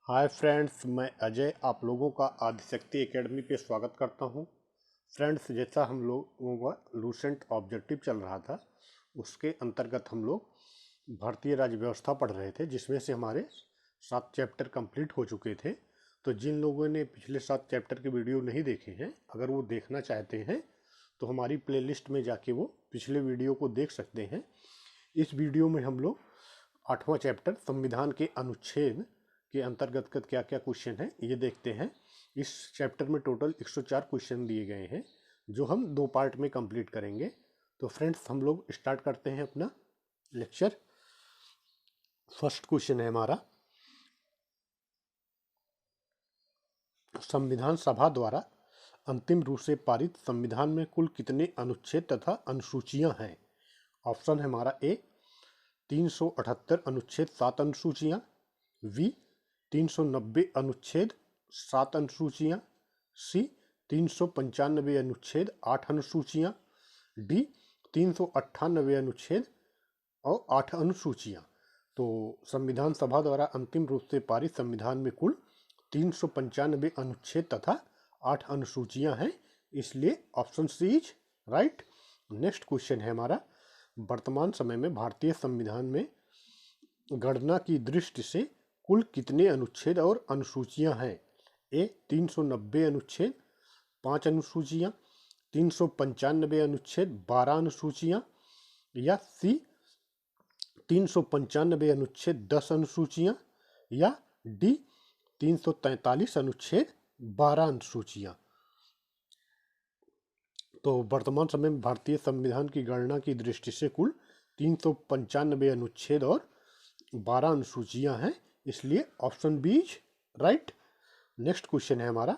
Hi friends, मैं अजय आप लोगों का आदिशक्ति एकेडमी पे स्वागत करता हूं। फ्रेंड्स, जैसा हम लोगों का लूसेंट ऑब्जेक्टिव चल रहा था उसके अंतर्गत हम लोग भारतीय राज्य व्यवस्था पढ़ रहे थे, जिसमें से हमारे 7 चैप्टर कंप्लीट हो चुके थे। तो जिन लोगों ने पिछले 7 चैप्टर के वीडियो नहीं देखे हैं, अगर वो देखना चाहते हैं तो हमारी प्लेलिस्ट में जाके वो पिछले वीडियो को देख सकते हैं। इस वीडियो में हम लोग 8वां चैप्टर संविधान के अनुच्छेद के अंतर्गत क्या क्या क्वेश्चन है ये देखते हैं। इस चैप्टर में टोटल 104 क्वेश्चन दिए गए हैं, जो हम 2 पार्ट में कंप्लीट करेंगे। तो फ्रेंड्स, हम लोग स्टार्ट करते हैं अपना लेक्चर। फर्स्ट क्वेश्चन है हमारा, संविधान सभा द्वारा अंतिम रूप से पारित संविधान में कुल कितने अनुच्छेद तथा अनुसूचियां हैं? ऑप्शन है हमारा ए 378 अनुच्छेद 7 अनुसूचियां, बी 390 अनुच्छेद 7 अनुसूचियां, सी 395 अनुच्छेद 8 अनुसूचियां, डी 398 अनुच्छेद और 8 अनुसूचियां। तो संविधान सभा द्वारा अंतिम रूप से पारित संविधान में कुल 395 अनुच्छेद तथा 8 अनुसूचियां हैं, इसलिए option C is right. Next question है हमारा, वर्तमान समय में भारतीय संविधान में गणना की दृष्टि से कुल कितने अनुच्छेद और अनुसूचियां हैं? ए 390 अनुच्छेद 5 अनुसूचियां, 395 अनुच्छेद 12 अनुसूचियां, या सी 395 अनुच्छेद 10 अनुसूचियां, या डी 343 अनुच्छेद 12 अनुसूचियां। तो वर्तमान समय में भारतीय संविधान की गणना की दृष्टि से कुल 395 अनुच्छेद और 12 अनुसूचियां हैं, इसलिए option B is right. Next question है हमारा,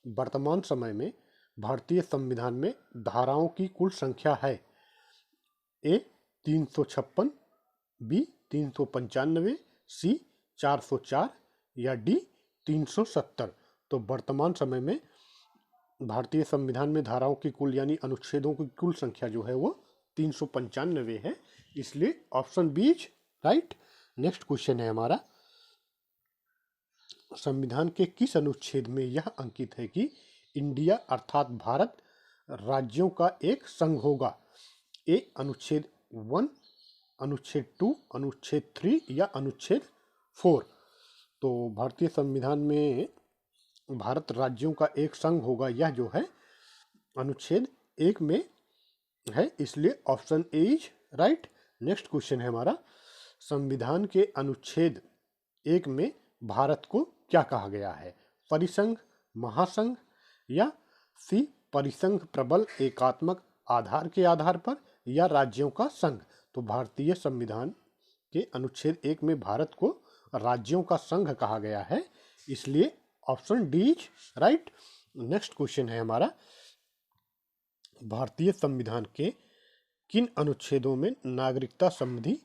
वर्तमान समय में भारतीय संविधान में धाराओं की कुल संख्या है? ए 356, बी 395, सी 404, या डी 370। तो वर्तमान समय में भारतीय संविधान में धाराओं की कुल यानी अनुच्छेदों की कुल संख्या जो है वो 395 है, इसलिए option B is right. Next question है हमारा, संविधान के किस अनुच्छेद में यह अंकित है कि इंडिया अर्थात भारत राज्यों का एक संघ होगा? ए अनुच्छेद 1, अनुच्छेद 2, अनुच्छेद 3, या अनुच्छेद 4। तो भारतीय संविधान में भारत राज्यों का एक संघ होगा, यह जो है अनुच्छेद 1 में है, इसलिए option A is right. Next question है हमारा, संविधान के अनुच्छेद 1 में भारत को क्या कहा गया है? परिसंघ, महासंघ, या सी परिसंघ प्रबल एकात्मक आधार के आधार पर, या राज्यों का संघ। तो भारतीय संविधान के अनुच्छेद 1 में भारत को राज्यों का संघ कहा गया है, इसलिए option D is right. Next question है हमारा, भारतीय संविधान के किन अनुच्छेदों में नागरिकता संबंधी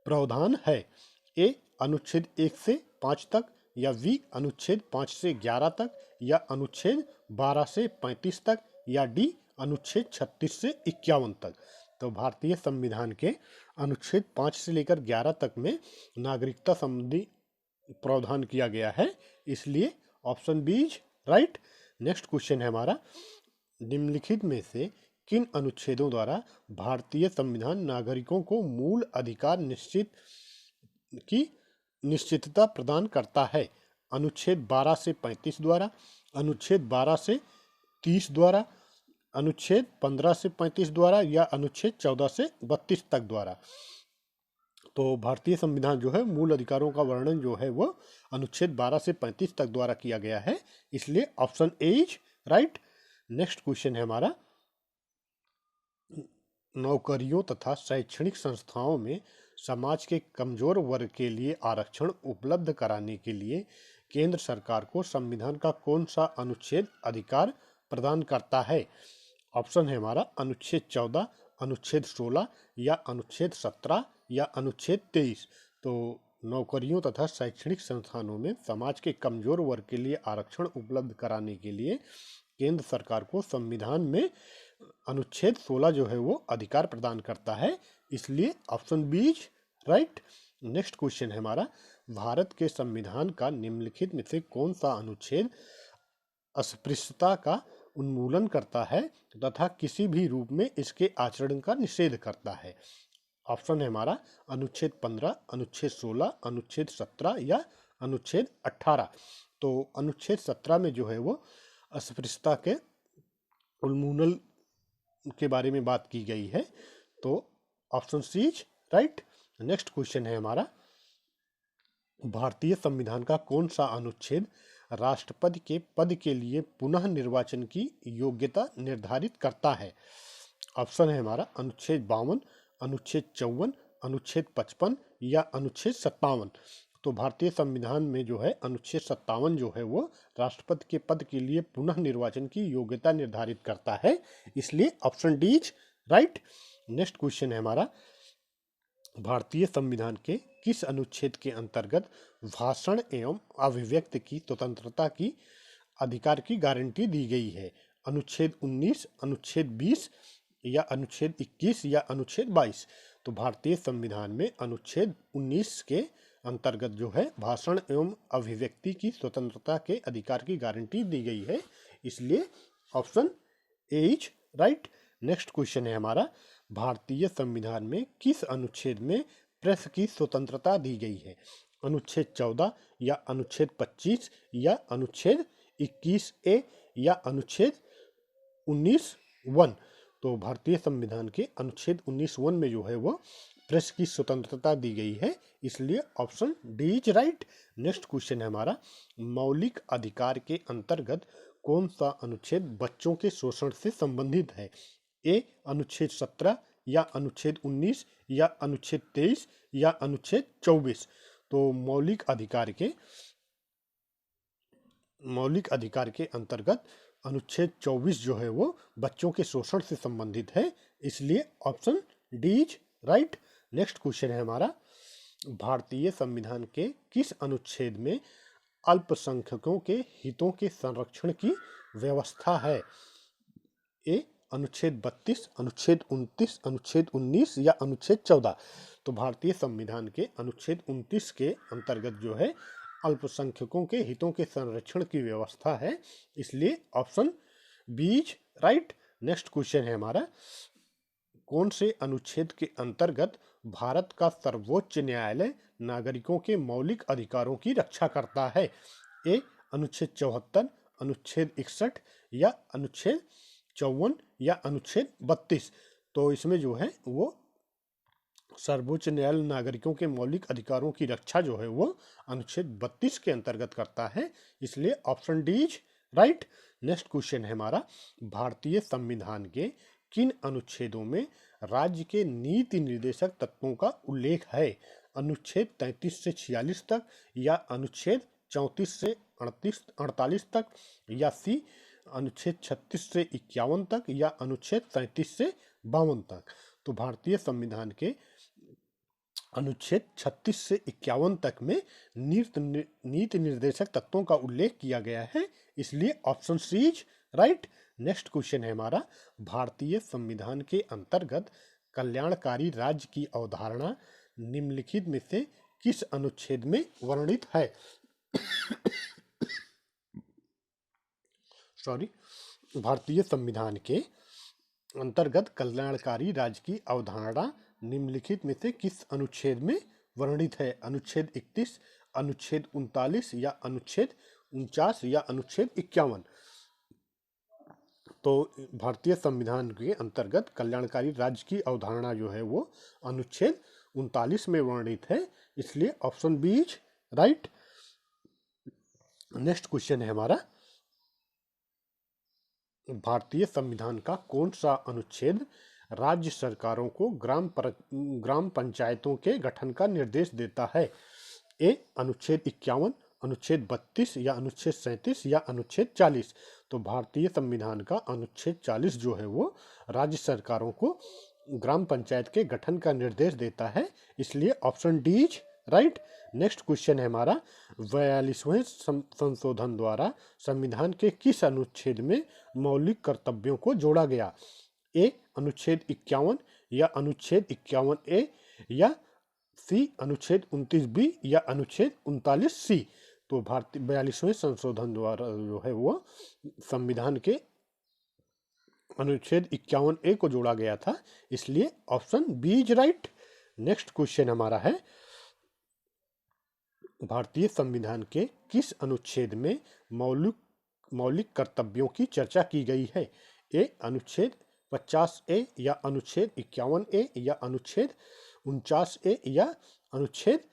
प्रावधान है? ए अनुच्छेद 1 से 5 तक, या बी अनुच्छेद 5 से 11 तक, या अनुच्छेद 12 से 35 तक, या डी अनुच्छेद 36 से 51 तक। तो भारतीय संविधान के अनुच्छेद 5 से लेकर 11 तक में नागरिकता संबंधी प्रावधान किया गया है, इसलिए option B is right. Next question है हमारा, निम्नलिखित में से किन अनुच्छेदों द्वारा भारतीय संविधान नागरिकों को मूल अधिकार की निश्चितता प्रदान करता है? अनुच्छेद 12 से 35 द्वारा, अनुच्छेद 12 से 30 द्वारा, अनुच्छेद 15 से 35 द्वारा, या अनुच्छेद 14 से 32 तक द्वारा। तो भारतीय संविधान जो है मूल अधिकारों का वर्णन जो है वो अनुच्छेद 12 से 35 तक द्वारा किया गया है, इसलिए option A is right. Next question है हमारा, नौकरियों तथा शैक्षणिक संस्थाओं में समाज के कमजोर वर्ग के लिए आरक्षण उपलब्ध कराने के लिए केंद्र सरकार को संविधान का कौन सा अनुच्छेद अधिकार प्रदान करता है? ऑप्शन है हमारा अनुच्छेद 14, अनुच्छेद 16, या अनुच्छेद 17, या अनुच्छेद 23। तो नौकरियों तथा शैक्षणिक संस्थानों में समाज के कमजोर वर्ग के लिए आरक्षण उपलब्ध कराने के लिए केंद्र सरकार को संविधान में अनुच्छेद 16 जो है वो अधिकार प्रदान करता है, इसलिए option B is right. Next question है हमारा, भारत के संविधान का निम्नलिखित में से कौन सा अनुच्छेद अस्पृश्यता का उन्मूलन करता है तथा किसी भी रूप में इसके आचरण का निषेध करता है? ऑप्शन है हमारा अनुच्छेद 15, अनुच्छेद 16, अनुच्छेद 17 या अनुच्छेद 18। तो अनुच्छेद 17 में जो है वो अस्पृश्यता के उन्मूलन के बारे में बात की गई है। तो option C is right. Next question है हमारा, भारतीय संविधान का कौन सा अनुच्छेद राष्ट्रपति के पद के लिए पुनः निर्वाचन की योग्यता निर्धारित करता है? ऑप्शन है हमारा अनुच्छेद 52, अनुच्छेद 54, अनुच्छेद 55 या अनुच्छेद 57। तो भारतीय संविधान में जो है अनुच्छेद 57 जो है वो राष्ट्रपति के पद के लिए पुनः निर्वाचन की योग्यता निर्धारित करता है, इसलिए option D is right. Next question है हमारा, भारतीय संविधान के किस अनुच्छेद के अंतर्गत भाषण एवं अभिव्यक्ति की स्वतंत्रता की अधिकार की गारंटी दी गई है? अनुच्छेद 19, अनुच्छेद 20 या अनुच्छेद 21 या अनुच्छेद 22। तो भारतीय संविधान में अनुच्छेद 19 के अंतर्गत जो है भाषण एवं अभिव्यक्ति की स्वतंत्रता के अधिकार की गारंटी दी गई है, इसलिए option A is right. Next question है हमारा, भारतीय संविधान में किस अनुच्छेद में प्रेस की स्वतंत्रता दी गई है? अनुच्छेद 14 या अनुच्छेद 25 या अनुच्छेद 21 ए या अनुच्छेद 19(1)। तो भारतीय संविधान के अनुच्छेद 19(1) में जो है वो प्रेस की स्वतंत्रता दी गई है, इसलिए option D is right. Next question है हमारा, मौलिक अधिकार के अंतर्गत कौन सा अनुच्छेद बच्चों के शोषण से संबंधित है? ए अनुच्छेद 17 या अनुच्छेद 19 या अनुच्छेद 23 या अनुच्छेद 24। तो मौलिक अधिकार के अंतर्गत अनुच्छेद 24 जो है वो बच्चों के शोषण से संबंधित है, इसलिए option D is right. Next question है हमारा, भारतीय संविधान के किस अनुच्छेद में अल्पसंख्यकों के हितों के संरक्षण की व्यवस्था है? ए अनुच्छेद 32, अनुच्छेद 29, अनुच्छेद 19 या अनुच्छेद 14। तो भारतीय संविधान के अनुच्छेद 29 के अंतर्गत जो है अल्पसंख्यकों के हितों के संरक्षण की व्यवस्था है, इसलिए option B is right. Next question है हमारा, कौन से अनुच्छेद के अंतर्गत भारत का सर्वोच्च न्यायालय नागरिकों के मौलिक अधिकारों की रक्षा करता है? ए अनुच्छेद 74, अनुच्छेद 61 या अनुच्छेद 54 या अनुच्छेद 32। तो इसमें जो है वो सर्वोच्च न्यायालय नागरिकों के मौलिक अधिकारों की रक्षा जो है वो अनुच्छेद 32 के अंतर्गत करता है, इसलिए option D is right. Next question है हमारा, भारतीय संविधान के किन अनुच्छेदों में राज्य के नीति निर्देशक तत्वों का उल्लेख है? अनुच्छेद 33 से 46 तक या अनुच्छेद 34 से 48 तक या सी अनुच्छेद 36 से 51 तक या अनुच्छेद 37 से 52 तक। तो भारतीय संविधान के अनुच्छेद 36 से 51 तक में नीति निर्देशक तत्वों का उल्लेख किया गया है, इसलिए option C is right. Next question है हमारा, भारतीय संविधान के अंतर्गत कल्याणकारी राज्य की अवधारणा निम्नलिखित में से किस अनुच्छेद में वर्णित है? भारतीय संविधान के अंतर्गत कल्याणकारी राज्य की अवधारणा निम्नलिखित में से किस अनुच्छेद में वर्णित है? अनुच्छेद 31, अनुच्छेद 39 या अनुच्छेद 49 या अनुच्छेद 51। तो भारतीय संविधान के अंतर्गत कल्याणकारी राज्य की अवधारणा जो है वो अनुच्छेद 39 में वर्णित है, इसलिए option B is right. Next question है हमारा, भारतीय संविधान का कौन सा अनुच्छेद राज्य सरकारों को ग्राम पंचायतों के गठन का निर्देश देता है? ए अनुच्छेद 51, अनुच्छेद 32 या अनुच्छेद 37 या अनुच्छेद 40। तो भारतीय संविधान का अनुच्छेद 40 जो है वो राज्य सरकारों को ग्राम पंचायत के गठन का निर्देश देता है, इसलिए option D is right. Next question है हमारा, 42वें संशोधन द्वारा संविधान के किस अनुच्छेद में मौलिक कर्तव्यों को जोड़ा गया? ए अनुच्छेद 51 या अनुच्छेद 51 ए या सी अनुच्छेद 29 बी या अनुच्छेद 39 सी। तो भारतीय 42वें संशोधन द्वारा जो है वो संविधान के अनुच्छेद 51 ए को जोड़ा गया था, इसलिए option B is right. Next question हमारा है, भारतीय संविधान के किस अनुच्छेद में मौलिक कर्तव्यों की चर्चा की गई है? ए अनुच्छेद 50 ए या अनुच्छेद 51 ए या अनुच्छेद 49 ए या अनुच्छेद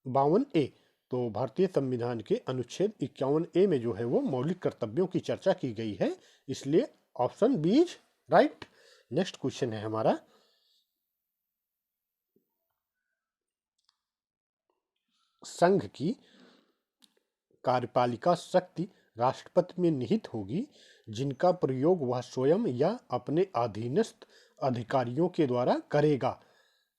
52 ए। तो भारतीय संविधान के अनुच्छेद 51 ए में जो है वो मौलिक कर्तव्यों की चर्चा की गई है, इसलिए option B is right. Next question है हमारा, संघ की कार्यपालिका शक्ति राष्ट्रपति में निहित होगी, जिनका प्रयोग वह स्वयं या अपने अधीनस्थ अधिकारियों के द्वारा करेगा।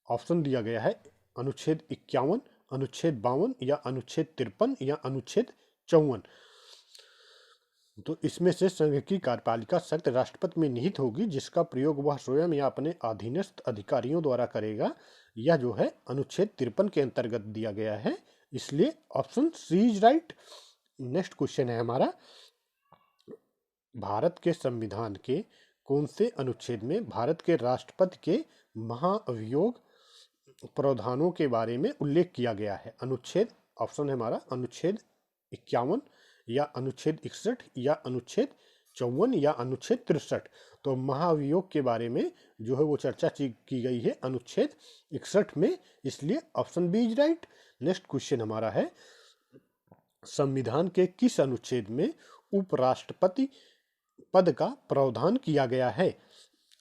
ऑप्शन दिया गया है अनुच्छेद 51, अनुच्छेद 52 या अनुच्छेद 53 या अनुच्छेद 54। तो इसमें से संघ की कार्यपालिका शक्ति राष्ट्रपति में निहित होगी, जिसका प्रयोग वह स्वयं या अपने अधीनस्थ अधिकारियों द्वारा करेगा। यह जो है अनुच्छेद 53 के अंतर्गत दिया गया है, इसलिए option C is right. Next question है हमारा, भारत के संविधान के कौन से अनुच्छेद में भारत के राष्ट्रपति के महाअभियोग प्रावधानों के बारे में उल्लेख किया गया है? अनुच्छेद, ऑप्शन है हमारा अनुच्छेद 51 या अनुच्छेद 61 या अनुच्छेद 54 या अनुच्छेद 63। तो महाअभियोग के बारे में जो है वो चर्चा की गई है अनुच्छेद 61 में, इसलिए option B is right. Next question हमारा है, संविधान के किस अनुच्छेद में उपराष्ट्रपति पद का प्रावधान किया गया है?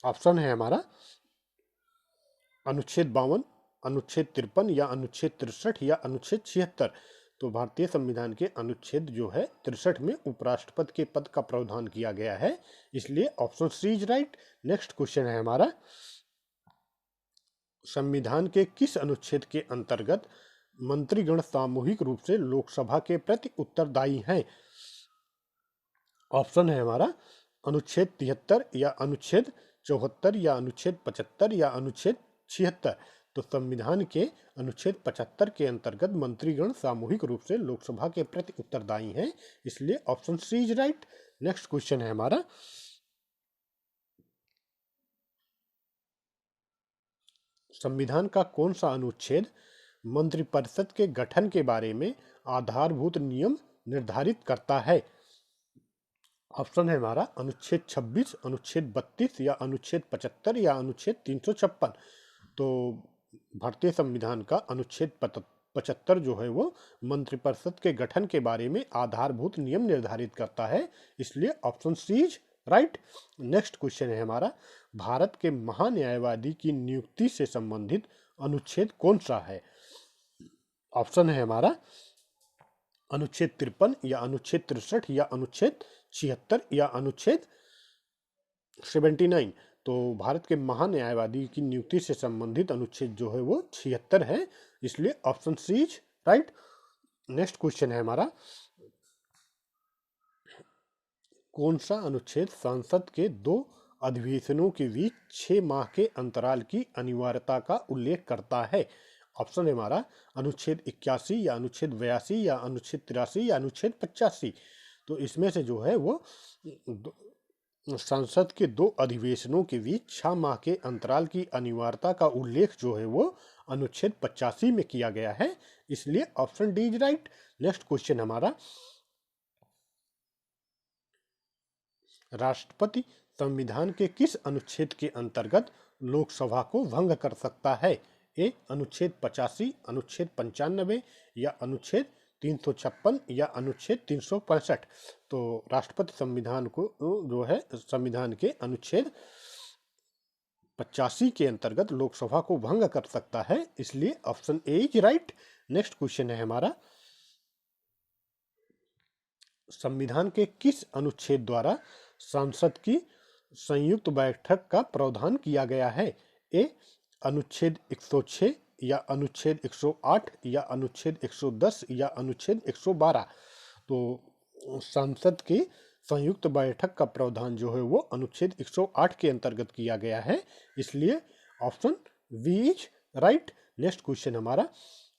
ऑप्शन है हमारा अनुच्छेद 52, अनुच्छेद 53 या अनुच्छेद 63 या अनुच्छेद 76। तो भारतीय संविधान के अनुच्छेद जो है 63 में उपराष्ट्रपति के पद का प्रावधान किया गया है, इसलिए option C is right. Next question है हमारा, संविधान के किस अनुच्छेद के अंतर्गत मंत्रीगण सामूहिक रूप से लोकसभा के प्रति उत्तरदायी हैं? ऑप्शन है हमारा अनुच्छेद 73 या अनुच्छेद 74 या अनुच्छेद 75 या अनुच्छेद 76। तो संविधान के अनुच्छेद 75 के अंतर्गत मंत्रीगण सामूहिक रूप से लोकसभा के प्रति उत्तरदायी हैं, इसलिए option C is right. Next question है हमारा, संविधान का कौन सा अनुच्छेद मंत्रिपरिषद के गठन के बारे में आधारभूत नियम निर्धारित करता है? ऑप्शन है हमारा अनुच्छेद 26, अनुच्छेद 32 या अनुच्छेद 75 या अनुच्छेद 356। तो भारतीय संविधान का अनुच्छेद 75 जो है वो मंत्रिपरिषद के गठन के बारे में आधारभूत नियम निर्धारित करता है, इसलिए option C is right. Next question है हमारा, भारत के महान्यायवादी की नियुक्ति से संबंधित अनुच्छेद कौन सा है? ऑप्शन है हमारा अनुच्छेद 53 या अनुच्छेद 63 या अनुच्छेद 76 या अनुच्छेद 79। तो भारत के महान्यायवादी की नियुक्ति से संबंधित अनुच्छेद जो है वो 76 है, इसलिए option C is right. Next question है हमारा, कौन सा अनुच्छेद संसद के 2 अधिवेशनों के बीच 6 माह के अंतराल की अनिवार्यता का उल्लेख करता है? ऑप्शन है हमारा अनुच्छेद 81 या अनुच्छेद 82 या अनुच्छेद 83 या अनुच्छेद 85। तो इसमें से जो है वो संसद के 2 अधिवेशनों के बीच 6 माह के अंतराल की अनिवार्यता का उल्लेख जो है वो अनुच्छेद 85 में किया गया है, इसलिए option D is right. Next question हमारा, राष्ट्रपति संविधान के किस अनुच्छेद के अंतर्गत लोकसभा को भंग कर सकता है? ए अनुच्छेद 85, अनुच्छेद 95 या अनुच्छेद 356 या अनुच्छेद 365। तो राष्ट्रपति संविधान को जो है संविधान के अनुच्छेद 85 के अंतर्गत लोकसभा को भंग कर सकता है, इसलिए option A is right. Next question है हमारा, संविधान के किस अनुच्छेद द्वारा संसद की संयुक्त बैठक का प्रावधान किया गया है? ए अनुच्छेद 106 या अनुच्छेद 108 या अनुच्छेद 110 या अनुच्छेद 112। तो संसद की संयुक्त बैठक का प्रावधान जो है वो अनुच्छेद 108 के अंतर्गत किया गया है, इसलिए option B is right. Next question हमारा,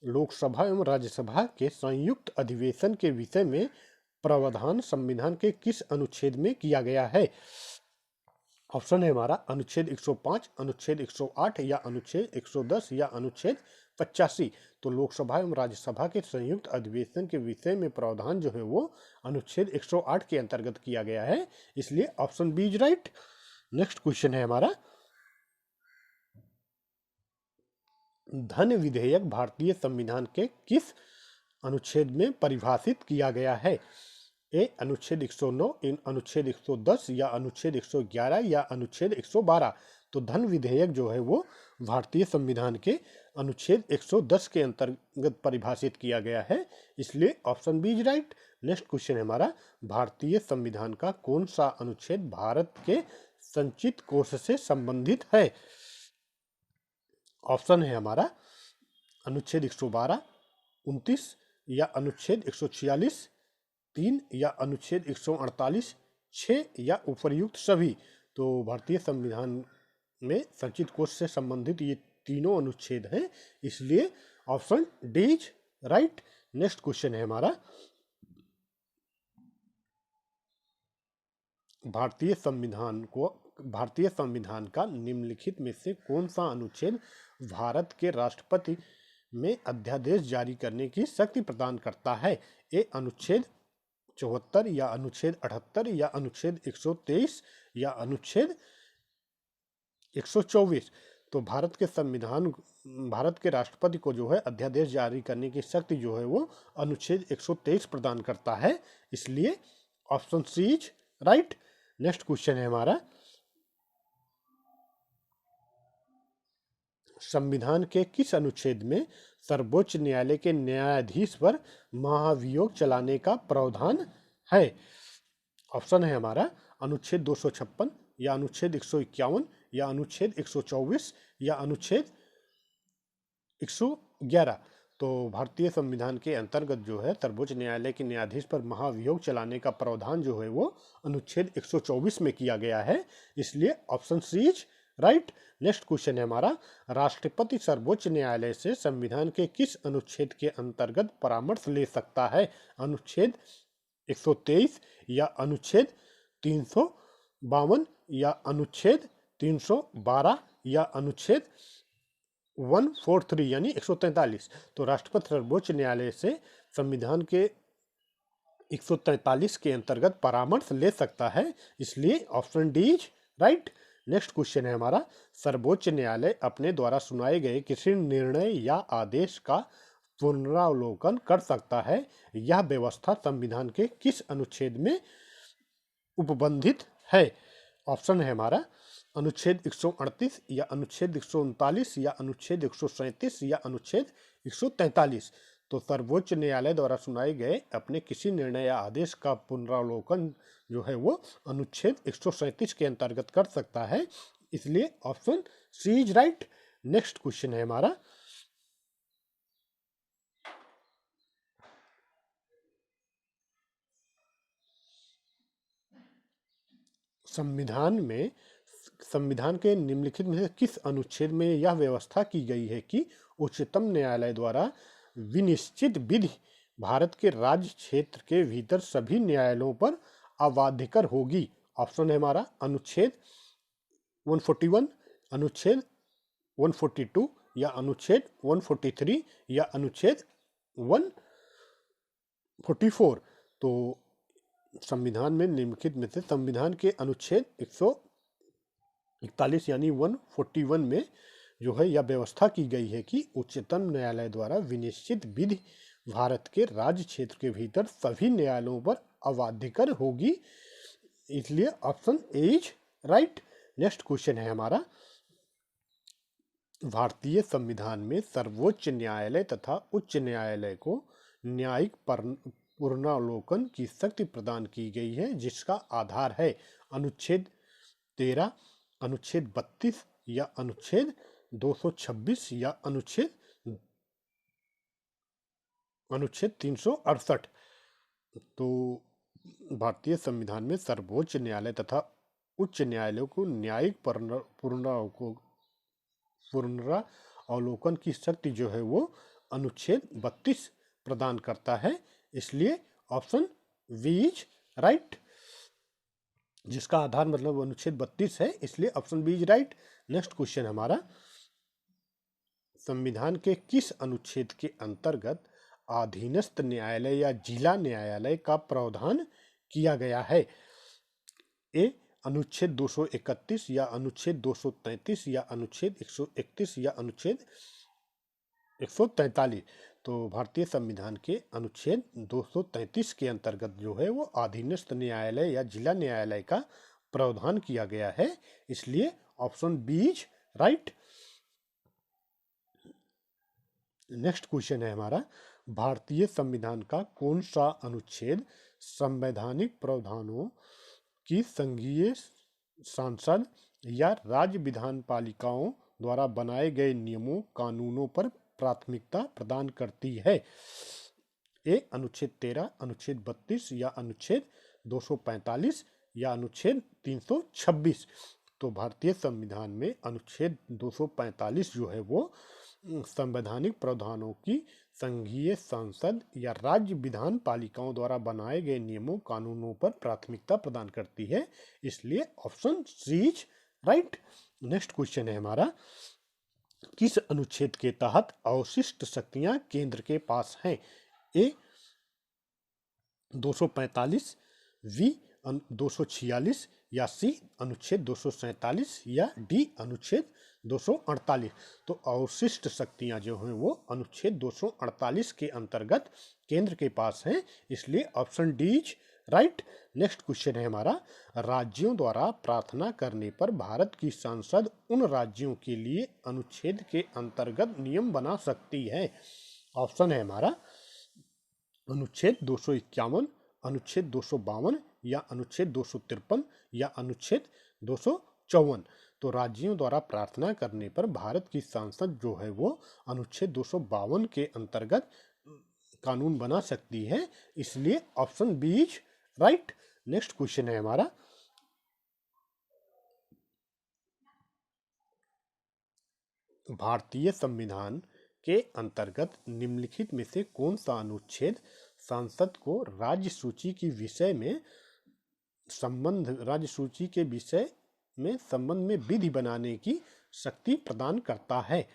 लोकसभा एवं राज्यसभा के संयुक्त अधिवेशन के विषय में प्रावधान संविधान के किस अनुच्छेद में किया गया है? ऑप्शन है हमारा अनुच्छेद 105, अनुच्छेद 108 या अनुच्छेद 110 या अनुच्छेद 85। तो लोकसभा एवं राज्यसभा के संयुक्त अधिवेशन के विषय में प्रावधान जो है वो अनुच्छेद 108 के अंतर्गत किया गया है, इसलिए option B is right. Next question है हमारा, धन विधेयक भारतीय संविधान के किस अनुच्छेद में परिभाषित किया गया है? ए अनुच्छेद 109, अनुच्छेद 110 या अनुच्छेद 111 या अनुच्छेद 112। तो धन विधेयक जो है वो भारतीय संविधान के अनुच्छेद 110 के अंतर्गत परिभाषित किया गया है, इसलिए option B is right. Next question है हमारा, भारतीय संविधान का कौन सा अनुच्छेद भारत के संचित कोष से संबंधित है? ऑप्शन है हमारा अनुच्छेद 112, 29 या अनुच्छेद 146, 3 या अनुच्छेद 148, 6 या उपर्युक्त सभी। तो भारतीय संविधान में संचित कोष से संबंधित ये तीनों अनुच्छेद हैं, इसलिए option D is right. Next question है हमारा, भारतीय संविधान का निम्नलिखित में से कौन सा अनुच्छेद भारत के राष्ट्रपति में अध्यादेश जारी करने की शक्ति प्रदान करता है? ए अनुच्छेद 74 या अनुच्छेद 78 या अनुच्छेद 123 या अनुच्छेद 124। तो भारत के राष्ट्रपति को जो है अध्यादेश जारी करने की शक्ति जो है वो अनुच्छेद 123 प्रदान करता है, इसलिए option C is right. Next question है हमारा, संविधान के किस अनुच्छेद में सर्वोच्च न्यायालय के न्यायाधीश पर महाभियोग चलाने का प्रावधान है? ऑप्शन है हमारा अनुच्छेद 256 या अनुच्छेद 151 या अनुच्छेद 124 या अनुच्छेद 111। तो भारतीय संविधान के अंतर्गत जो है सर्वोच्च न्यायालय के न्यायाधीश पर महाभियोग चलाने का प्रावधान जो है वो अनुच्छेद 124 में किया गया है, इसलिए option C is right. Next question है हमारा, राष्ट्रपति सर्वोच्च न्यायालय से संविधान के किस अनुच्छेद के अंतर्गत परामर्श ले सकता है? अनुच्छेद 123 या अनुच्छेद 352 या अनुच्छेद 312 या अनुच्छेद 143 यानी 143। तो राष्ट्रपति सर्वोच्च न्यायालय से संविधान के 143 के अंतर्गत परामर्श ले सकता है, इसलिए option D is right. Next question है हमारा, सर्वोच्च न्यायालय अपने द्वारा सुनाए गए किसी निर्णय या आदेश का पुनरावलोकन कर सकता है, यह व्यवस्था संविधान के किस अनुच्छेद में उपबंधित है? ऑप्शन है हमारा अनुच्छेद 138 या अनुच्छेद 139 या अनुच्छेद 137 या अनुच्छेद 143। तो सर्वोच्च न्यायालय द्वारा सुनाए गए अपने किसी निर्णय या आदेश का पुनरावलोकन जो है वो अनुच्छेद 137 के अंतर्गत कर सकता है, इसलिए option C is right. Next question है हमारा, संविधान के निम्नलिखित में से किस अनुच्छेद में यह व्यवस्था की गई है कि उच्चतम न्यायालय द्वारा विनिश्चित विधि भारत के राज्य क्षेत्र के भीतर सभी न्यायालयों पर अबाध्यकर होगी? ऑप्शन है हमारा अनुच्छेद 141, अनुच्छेद 142 या अनुच्छेद 143 या अनुच्छेद 144। तो संविधान में निम्नलिखित में से संविधान के अनुच्छेद 141 यानी 141 में जो है यह व्यवस्था की गई है कि उच्चतम न्यायालय द्वारा विनिश्चित विधि भारत के राज्य क्षेत्र के भीतर सभी न्यायालयों पर अबाध्यकर होगी, इसलिए option A is right. Next question है हमारा, भारतीय संविधान में सर्वोच्च न्यायालय तथा उच्च न्यायालय को न्यायिक पुनरावलोकन की शक्ति प्रदान की गई है, जिसका आधार है अनुच्छेद 13, अनुच्छेद 32 या अनुच्छेद 226 या अनुच्छेद 368। तो भारतीय संविधान में सर्वोच्च न्यायालय तथा उच्च न्यायालयों को न्यायिक अवलोकन की शक्ति जो है वो अनुच्छेद 32 प्रदान करता है, इसलिए ऑप्शन बी इज राइट। जिसका आधार मतलब अनुच्छेद 32 है, इसलिए option B is right. Next question हमारा, संविधान के किस अनुच्छेद के अंतर्गत अधीनस्थ न्यायालय या जिला न्यायालय का प्रावधान किया गया है? ए अनुच्छेद 231 या अनुच्छेद 233 या अनुच्छेद 131 या अनुच्छेद 143। तो भारतीय संविधान के अनुच्छेद 233 के अंतर्गत जो है वो अधीनस्थ न्यायालय या जिला न्यायालय का प्रावधान किया गया है, इसलिए option B is right. Next question है हमारा, भारतीय संविधान का कौन सा अनुच्छेद संवैधानिक प्रावधानों की संघीय संसद या राज्य विधान पालिकाओं द्वारा बनाए गए नियमों कानूनों पर प्राथमिकता प्रदान करती है? ए अनुच्छेद 13, अनुच्छेद 32 या अनुच्छेद 245 या अनुच्छेद 326। तो भारतीय संविधान में अनुच्छेद 245 जो है वो संवैधानिक प्रावधानों की संघीय संसद या राज्य विधान पालिकाओं द्वारा बनाए गए नियमों कानूनों पर प्राथमिकता प्रदान करती है, इसलिए option C is right. Next question है हमारा, किस अनुच्छेद के तहत अवशिष्ट शक्तियां केंद्र के पास हैं? ए 245, बी 246 या सी अनुच्छेद 247 या डी अनुच्छेद 248। तो अवशिष्ट शक्तियां जो हैं वो अनुच्छेद 248 के अंतर्गत केंद्र के पास हैं, इसलिए option D is right. Next question है हमारा, राज्यों द्वारा प्रार्थना करने पर भारत की संसद उन राज्यों के लिए अनुच्छेद के अंतर्गत नियम बना सकती है? ऑप्शन है हमारा अनुच्छेद 251, अनुच्छेद 252 या अनुच्छेद 253 या अनुच्छेद 254। तो राज्यों द्वारा प्रार्थना करने पर भारत की संसद जो है वो अनुच्छेद 252 के अंतर्गत कानून बना सकती है, इसलिए option B is right. Next question है हमारा, भारतीय संविधान के अंतर्गत निम्नलिखित में से कौन सा अनुच्छेद संसद को राज्य सूची के विषय में संबंध में विधि बनाने की शक्ति प्रदान करता है?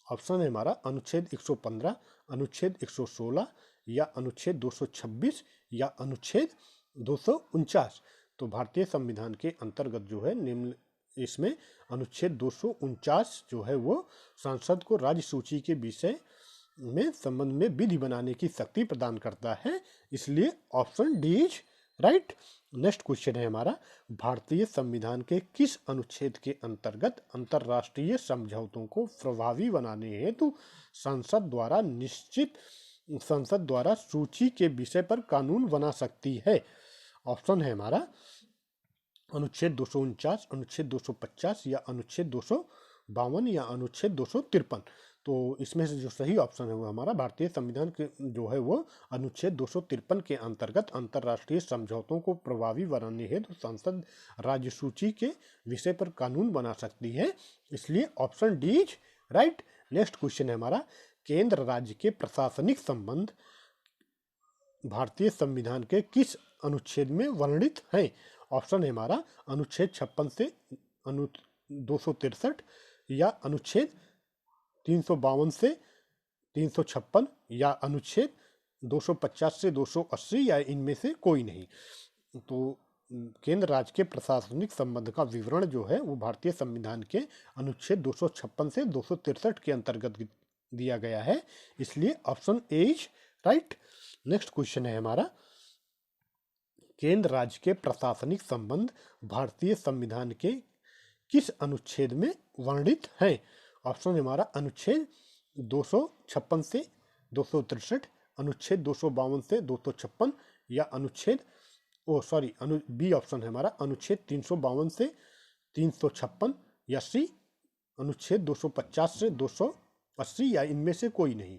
ऑप्शन है हमारा अनुच्छेद 115, अनुच्छेद 116 या अनुच्छेद 226 या अनुच्छेद 249। तो भारतीय संविधान के अंतर्गत जो है निम्न इसमें अनुच्छेद 249 जो है वो संसद को राज्य सूची के विषय में संबंध में विधि बनाने की शक्ति प्रदान करता है, इसलिए option D is right. Next question है हमारा, भारतीय संविधान के किस अनुच्छेद के अंतर्गत अंतर्राष्ट्रीय समझौतों को प्रभावी बनाने हेतु संसद द्वारा सूची के विषय पर कानून बना सकती है? ऑप्शन है हमारा अनुच्छेद 249, अनुच्छेद 250 या अनुच्छेद 252 या अनुच्छेद 253। तो इसमें से जो सही ऑप्शन है वो हमारा भारतीय संविधान के जो है वो अनुच्छेद 253 के अंतर्गत अंतर्राष्ट्रीय समझौतों को प्रभावी बनाने हेतु संसद राज्य सूची के विषय पर कानून बना सकती है, इसलिए option D is right. Next question है हमारा, केंद्र राज्य के प्रशासनिक संबंध भारतीय संविधान के किस अनुच्छेद में वर्णित हैं? ऑप्शन है हमारा अनुच्छेद 56 से 263 या अनुच्छेद 352 से 356 या अनुच्छेद 250 से 280 या इनमें से कोई नहीं। तो केंद्र राज्य के प्रशासनिक संबंध का विवरण जो है वो भारतीय संविधान के अनुच्छेद 256 से 263 के अंतर्गत दिया गया है, इसलिए option A is right. Next question है हमारा, केंद्र राज्य के प्रशासनिक संबंध भारतीय संविधान के किस अनुच्छेद में वर्णित हैं? ऑप्शन है हमारा अनुच्छेद 256 से 263, अनुच्छेद 252 से 256 या अनुच्छेद बी ऑप्शन है हमारा अनुच्छेद 352 से 356 या सी अनुच्छेद 250 से 280 या इनमें से कोई नहीं।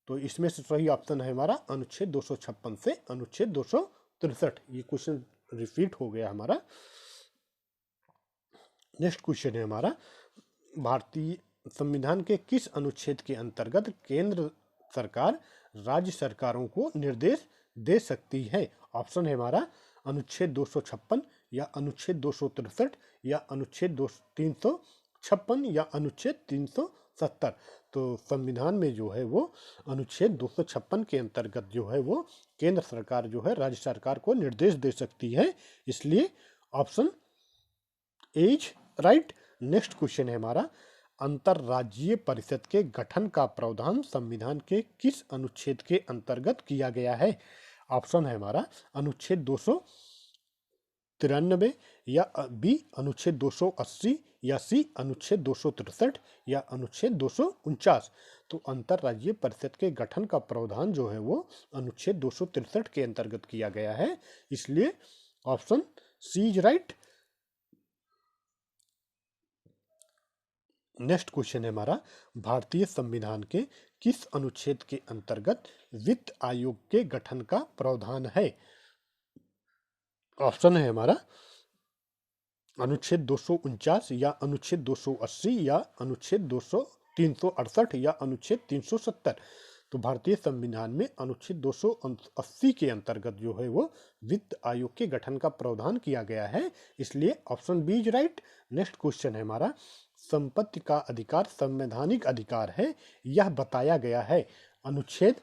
तो इसमें से सही ऑप्शन है हमारा अनुच्छेद 256 से अनुच्छेद 263। ये क्वेश्चन रिपीट हो गया हमारा। नेक्स्ट क्वेश्चन है हमारा, भारतीय संविधान के किस अनुच्छेद के अंतर्गत केंद्र सरकार राज्य सरकारों को निर्देश दे सकती है? ऑप्शन है हमारा अनुच्छेद 256 या अनुच्छेद 263 या अनुच्छेद 356 या अनुच्छेद 370। तो संविधान में जो है वो अनुच्छेद 256 के अंतर्गत जो है वो केंद्र सरकार जो है राज्य सरकार को निर्देश दे सकती है, इसलिए option A is right. Next question है हमारा अंतरराज्यीय परिषद के गठन का प्रावधान संविधान के किस अनुच्छेद के अंतर्गत किया गया है? ऑप्शन है हमारा अनुच्छेद 293 या बी अनुच्छेद 280 या सी अनुच्छेद 263 या अनुच्छेद 249। तो अंतरराज्यीय परिषद के गठन का प्रावधान जो है वो अनुच्छेद 263 के अंतर्गत किया गया है, इसलिए option C is right. Next question है हमारा भारतीय संविधान के किस अनुच्छेद के अंतर्गत वित्त आयोग के गठन का प्रावधान है? ऑप्शन है हमारा अनुच्छेद 249 या अनुच्छेद 280 या अनुच्छेद 368 या अनुच्छेद 370। तो भारतीय संविधान में अनुच्छेद 280 के अंतर्गत जो है वो वित्त आयोग के गठन का प्रावधान किया गया है, इसलिए option B is right. Next question है हमारा संपत्ति का अधिकार संवैधानिक अधिकार है यह बताया गया है अनुच्छेद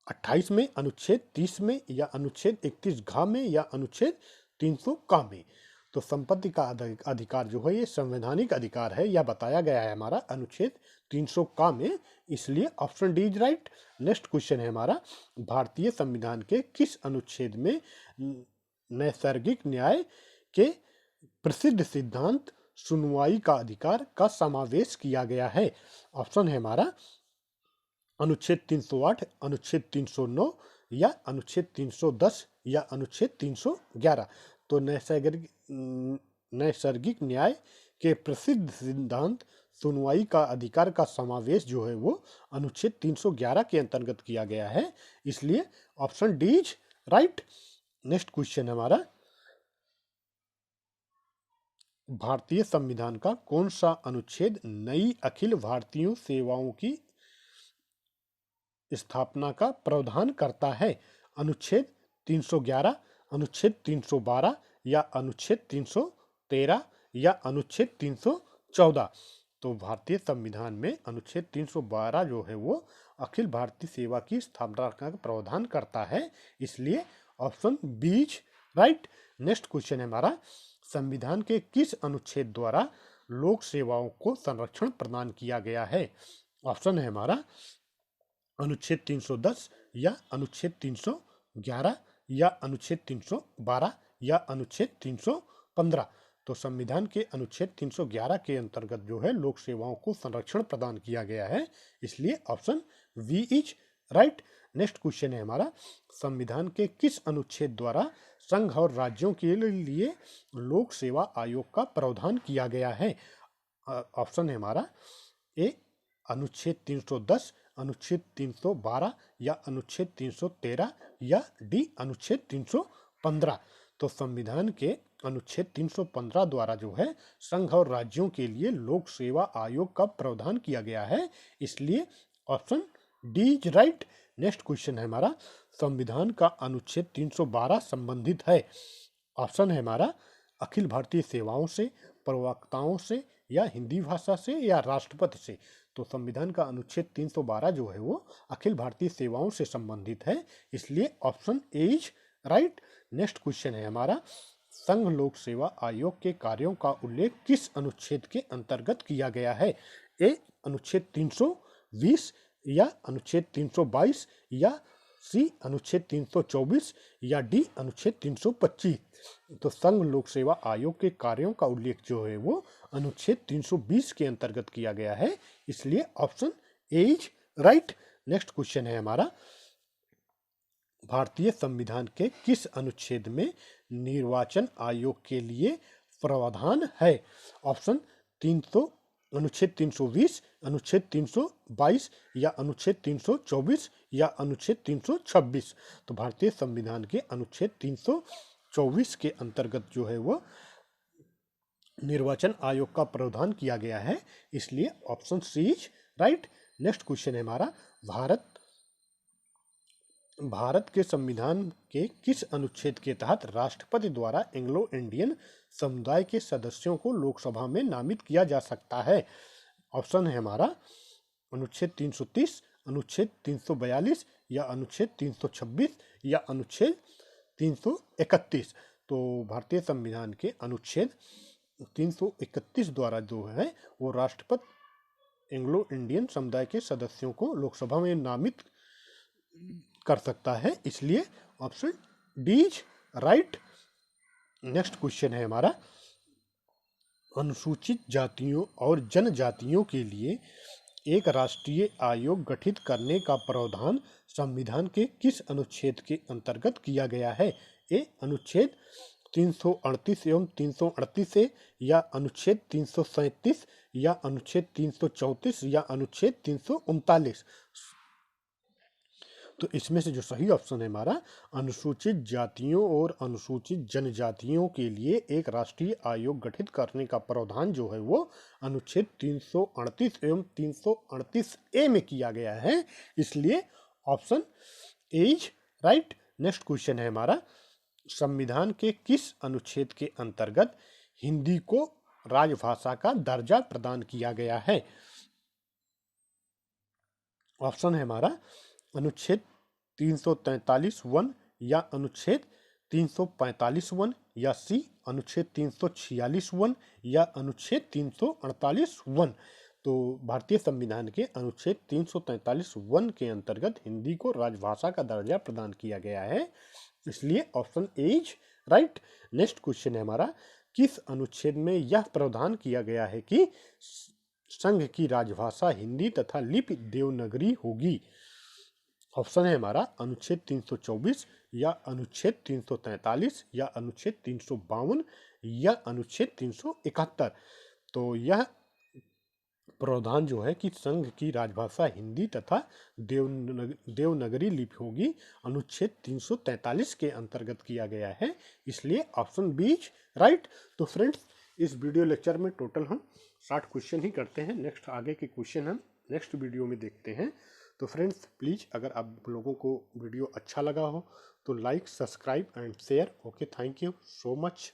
28 में, अनुच्छेद 30 में या अनुच्छेद 31 घ में या अनुच्छेद 300 क में। तो संपत्ति का अधिकार जो है ये संवैधानिक अधिकार है यह बताया गया है हमारा अनुच्छेद 300 क में, इसलिए option D is right. Next question है हमारा भारतीय संविधान के किस अनुच्छेद में नैसर्गिक न्याय के प्रसिद्ध सिद्धांत सुनवाई का अधिकार का समावेश किया गया है? ऑप्शन है हमारा अनुच्छेद 308, अनुच्छेद 309 या अनुच्छेद 310 या अनुच्छेद 311। तो नैसर्गिक न्याय के प्रसिद्ध सिद्धांत सुनवाई का अधिकार का समावेश जो है वो अनुच्छेद 311 के अंतर्गत किया गया है, इसलिए option D is right. Next question हमारा भारतीय संविधान का कौन सा अनुच्छेद नई अखिल भारतीय सेवाओं की स्थापना का प्रावधान करता है? अनुच्छेद 311, अनुच्छेद 312 या अनुच्छेद 313 या अनुच्छेद 314। तो भारतीय संविधान में अनुच्छेद 312 जो है वो अखिल भारतीय सेवा की स्थापना का प्रावधान करता है, इसलिए option B is right. Next question है हमारा संविधान के किस अनुच्छेद द्वारा लोक सेवाओं को संरक्षण प्रदान किया गया है? ऑप्शन है हमारा अनुच्छेद 310 या अनुच्छेद 311 या अनुच्छेद 312 या अनुच्छेद 315। तो संविधान के अनुच्छेद 311 के अंतर्गत जो है लोक सेवाओं को संरक्षण प्रदान किया गया है, इसलिए option B is right. Next question है हमारा संविधान के किस अनुच्छेद द्वारा संघ और राज्यों के लिए लोक सेवा आयोग का प्रावधान किया गया है? ऑप्शन है हमारा ए अनुच्छेद 310, अनुच्छेद 312 या अनुच्छेद 313 या डी अनुच्छेद 315। तो संविधान के अनुच्छेद 315 द्वारा जो है संघ और राज्यों के लिए लोक सेवा आयोग का प्रावधान किया गया है, इसलिए option D is right. Next question है हमारा संविधान का अनुच्छेद 312 संबंधित है? ऑप्शन है हमारा अखिल भारतीय सेवाओं से, प्रवक्ताओं से या हिंदी भाषा से या राष्ट्रपति से। तो संविधान का अनुच्छेद 312 जो है वो अखिल भारतीय सेवाओं से संबंधित है, इसलिए option A is right. Next question है हमारा संघ लोक सेवा आयोग के कार्यों का उल्लेख किस अनुच्छेद के अंतर्गत किया गया है? ए अनुच्छेद 320 या अनुच्छेद 322 या सी अनुच्छेद 324 या डी अनुच्छेद 325। तो संघ लोक सेवा आयोग के कार्यों का उल्लेख जो है वो अनुच्छेद 320 के अंतर्गत किया गया है, इसलिए option A is right. Next question है हमारा भारतीय संविधान के किस अनुच्छेद में निर्वाचन आयोग के लिए प्रावधान है? ऑप्शन 300 अनुच्छेद 320, अनुच्छेद 322 या अनुच्छेद 324 या अनुच्छेद 326। तो भारतीय संविधान के अनुच्छेद 324 के अंतर्गत जो है वो निर्वाचन आयोग का प्रावधान किया गया है, इसलिए option C is right. Next question है हमारा, भारत के संविधान के किस अनुच्छेद के तहत राष्ट्रपति द्वारा एंग्लो इंडियन समुदाय के सदस्यों को लोकसभा में नामित किया जा सकता है? ऑप्शन है हमारा अनुच्छेद 330, अनुच्छेद 342 या अनुच्छेद 326 या अनुच्छेद 331। तो भारतीय संविधान के अनुच्छेद 331 द्वारा जो है वो राष्ट्रपति एंग्लो इंडियन समुदाय के सदस्यों को लोकसभा में नामित कर सकता है, इसलिए option D is right. Next question है हमारा, अनुसूचित जातियों और जनजातियों के लिए एक राष्ट्रीय आयोग गठित करने का प्रावधान संविधान के किस अनुच्छेद के अंतर्गत किया गया है? ए अनुच्छेद 338 एवं 338 से, या अनुच्छेद 337 या अनुच्छेद 334 या अनुच्छेद 339। तो इसमें से जो सही ऑप्शन है हमारा, अनुसूचित जातियों और अनुसूचित जनजातियों के लिए एक राष्ट्रीय आयोग गठित करने का प्रावधान जो है वो अनुच्छेद 338 एवं 338 ए में किया गया है, इसलिए option A is right. Next question है हमारा, संविधान के किस अनुच्छेद के अंतर्गत हिंदी को राजभाषा का दर्जा प्रदान किया गया है? ऑप्शन है हमारा अनुच्छेद 343(1) या अनुच्छेद 345(1) या सी अनुच्छेद 346(1) या अनुच्छेद 348(1). तो भारतीय संविधान के अनुच्छेद 343(1) के अंतर्गत हिंदी को राजभाषा का दर्जा प्रदान किया गया है, इसलिए option A is right. Next question है हमारा, किस अनुच्छेद में यह प्रावधान किया गया है कि संघ की राजभाषा हिंदी तथा लिपि देवनागरी होगी? ऑप्शन है हमारा अनुच्छेद 324 या अनुच्छेद 343 या अनुच्छेद 352 या अनुच्छेद 371। तो यह प्रावधान जो है कि संघ की राजभाषा हिंदी तथा देवनागरी लिपि होगी, अनुच्छेद 343 के अंतर्गत किया गया है, इसलिए ऑप्शन बी इज राइट। तो फ्रेंड्स, इस वीडियो लेक्चर में टोटल हम 60 क्वेश्चन ही करते हैं। नेक्स्ट आगे के क्वेश्चन हम नेक्स्ट वीडियो में देखते हैं। तो फ्रेंड्स प्लीज़, अगर आप लोगों को वीडियो अच्छा लगा हो तो like, subscribe and share. Okay, thank you so much.